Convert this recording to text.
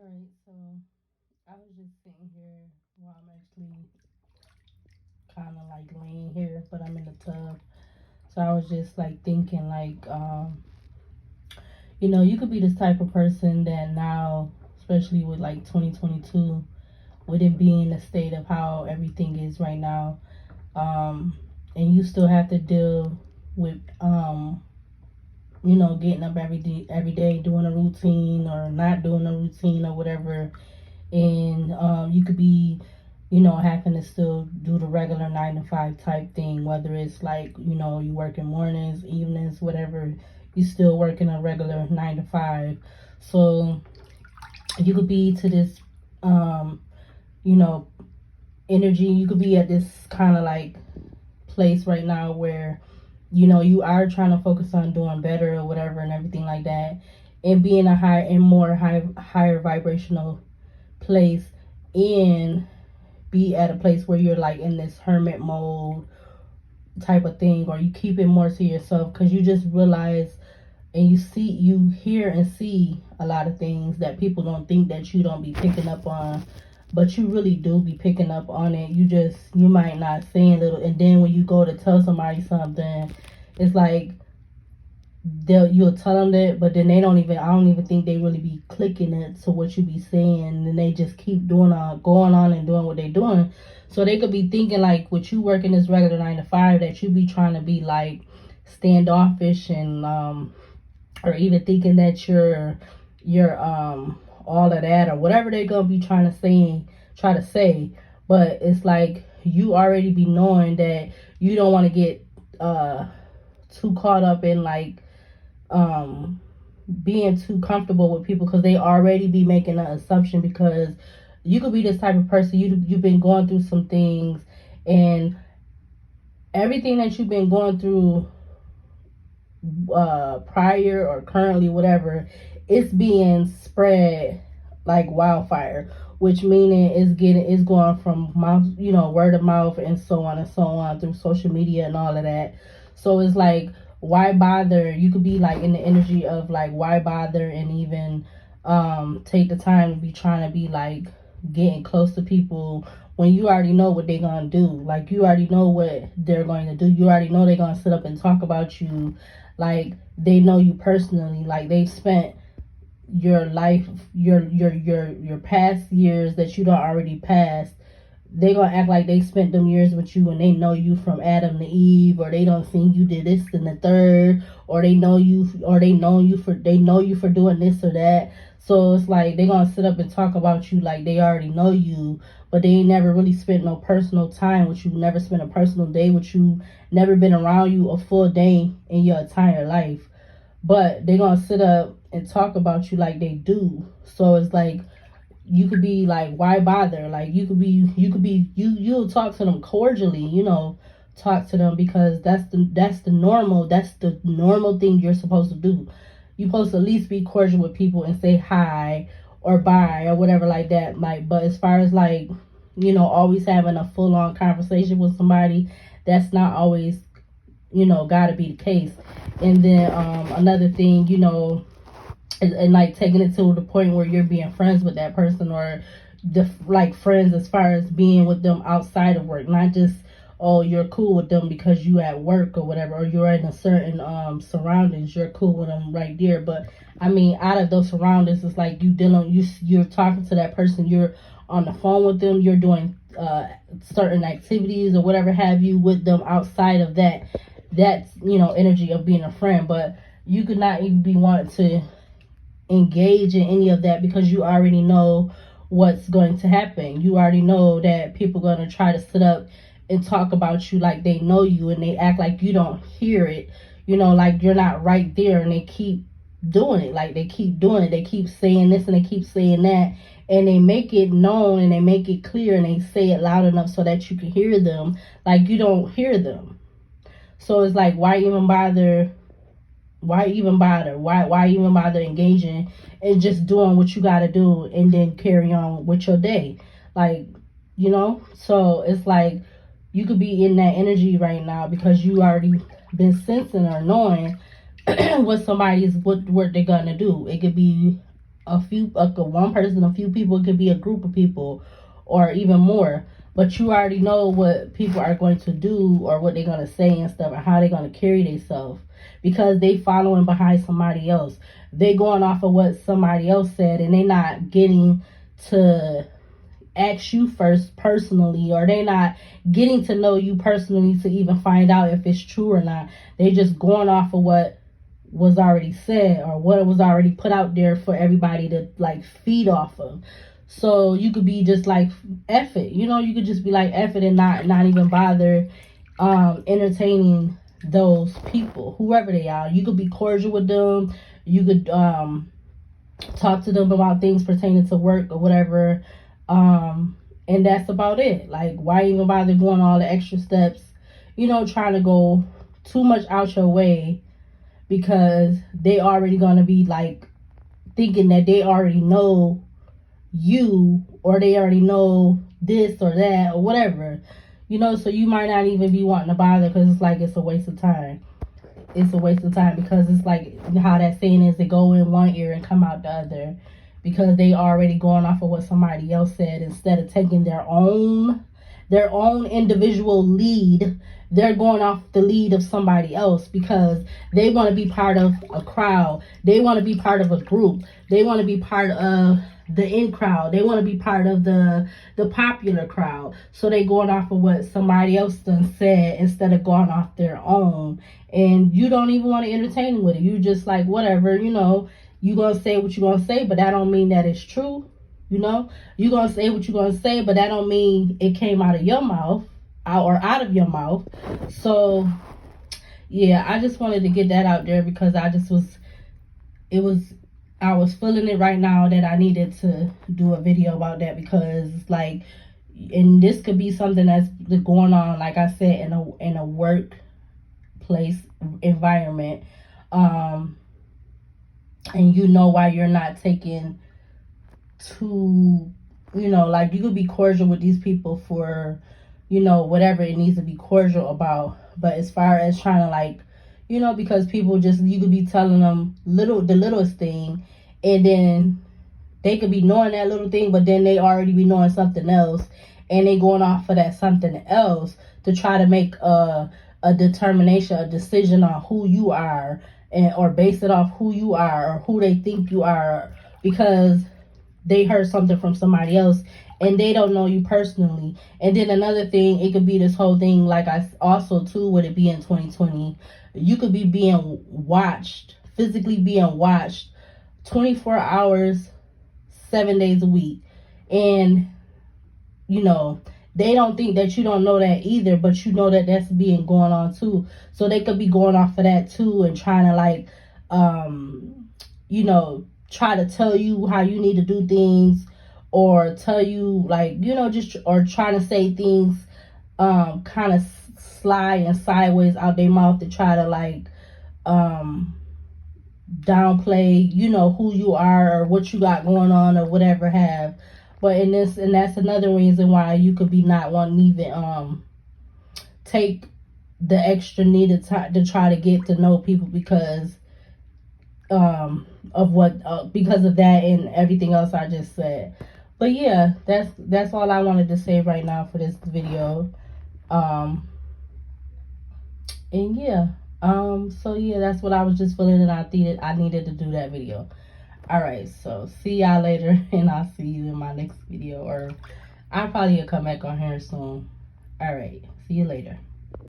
Alright, so I was just sitting here while I'm actually kind of like laying here, but I'm in the tub. So I was just like thinking, like, you could be this type of person that now, especially with like 2022, with it being the state of how everything is right now, um, and you still have to deal with, getting up every day, doing a routine or not doing a routine or whatever, and you could be having to still do the regular 9 to 5 type thing, whether it's like you work in mornings, evenings, whatever. You still working a regular 9 to 5. So you could be to this um you know energy. You could be at this kind of like place right now where you are trying to focus on doing better or whatever and everything like that, and being a higher vibrational place, and be at a place where you're like in this hermit mode type of thing, or you keep it more to yourself because you just realize and you hear and see a lot of things that people don't think that you don't be picking up on, but you really do be picking up on it. You might not say a little, and then when you go to tell somebody something, it's like you'll tell them that, but then I don't even think they really be clicking it to what you be saying, and they just keep going on and doing what they doing. So they could be thinking like with you working this regular 9 to 5 that you be trying to be like standoffish, and or even thinking that you're all of that or whatever they gonna be try to say. But it's like you already be knowing that you don't want to get too caught up in like being too comfortable with people, because they already be making an assumption, because you could be this type of person. You've been going through some things, and everything that you've been going through prior or currently, whatever, it's being spread like wildfire, which meaning it's going from mouth, word of mouth, and so on through social media and all of that. So it's like, why bother? You could be like in the energy of like, why bother and even take the time to be trying to be like getting close to people when you already know what they're gonna do. Like, you already know what they're going to do. You already know they're gonna sit up and talk about you. Like, they know you personally. Like, they've spent your life, your past years that you don't already passed. They gonna act like they spent them years with you, and they know you from Adam to Eve, or they don't think you did this and the third, or they know you, or they know you for doing this or that. So it's like they gonna sit up and talk about you like they already know you, but they ain't never really spent no personal time with you, never spent a personal day with you, never been around you a full day in your entire life. But they gonna sit up and talk about you like they do. So it's like, you could be like, why bother? Like, you'll talk to them cordially, talk to them, because that's the normal thing you're supposed to do. You're supposed to at least be cordial with people and say hi or bye or whatever like that. Like, but as far as like, always having a full on conversation with somebody, that's not always, gotta be the case. And then another thing, and like taking it to the point where you're being friends with that person, or like friends as far as being with them outside of work, not just, oh, you're cool with them because you at work or whatever, or you're in a certain surroundings, you're cool with them right there. But I mean, out of those surroundings, it's like you're talking to that person, you're on the phone with them, you're doing certain activities or whatever have you with them outside of that's energy of being a friend. But you could not even be wanting to engage in any of that, because you already know what's going to happen. You already know that people are going to try to sit up and talk about you like they know you, and they act like you don't hear it, like you're not right there, and they keep doing it. Like, they keep doing it, they keep saying this and they keep saying that, and they make it known and they make it clear, and they say it loud enough so that you can hear them like you don't hear them. So it's like, why even bother? Why even bother? Why even bother engaging and just doing what you gotta do, and then carry on with your day? Like, so it's like, you could be in that energy right now because you already been sensing or knowing what they're gonna do. It could be one person, a few people, it could be a group of people, or even more. But you already know what people are going to do, or what they're going to say and stuff, and how they're going to carry themselves, because they following behind somebody else. They going off of what somebody else said, and they not getting to ask you first personally, or they not getting to know you personally to even find out if it's true or not. They just going off of what was already said, or what was already put out there for everybody to like feed off of. So you could be just like, F it, you could just be like, F it, and not even bother entertaining those people, whoever they are. You could be cordial with them. You could talk to them about things pertaining to work or whatever, and that's about it. Like, why even bother going all the extra steps, trying to go too much out your way, because they already gonna be like thinking that they already know you, or they already know this or that or whatever, so you might not even be wanting to bother, because it's like, it's a waste of time. It's a waste of time, because it's like how that saying is, they go in one ear and come out the other, because they already going off of what somebody else said, instead of taking their own individual lead. They're going off the lead of somebody else, because they want to be part of a crowd. They want to be part of a group. They want to be part of the in crowd. They want to be part of the popular crowd. So they going off of what somebody else done said, instead of going off their own. And you don't even want to entertain with it. You just like, whatever, you gonna say what you gonna say, but that don't mean that it's true. You gonna say what you gonna say, but that don't mean it came out of your mouth, out of your mouth. So yeah, I just wanted to get that out there, because I was feeling it right now, that I needed to do a video about that, because like, and this could be something that's going on, like I said, in a workplace environment, and why you're not taking too, like, you could be cordial with these people for, whatever it needs to be cordial about. But as far as trying to, like, because people just, you could be telling them the littlest thing, and then they could be knowing that little thing, but then they already be knowing something else, and they going off for that something else to try to make a determination, a decision on who you are, or base it off who you are, or who they think you are, because they heard something from somebody else, and they don't know you personally. And then another thing, it could be this whole thing, like, I also too, would it be in 2020, you could be being watched, physically being watched 24 hours, 7 days a week. And they don't think that you don't know that either, but that that's being going on too. So they could be going off of that too, and trying to like try to tell you how you need to do things, or tell you, like, just, or trying to say things kind of sly and sideways out their mouth, to try to like downplay who you are, or what you got going on, or whatever have. But that's another reason why you could be not wanting to even take the extra needed time to try to get to know people, because of what because of that and everything else I just said. But yeah, that's all I wanted to say right now for this video. And yeah, so yeah, that's what I was just feeling, and I needed to do that video. Alright, so see y'all later, and I'll see you in my next video, or I'll probably come back on here soon. Alright, see you later.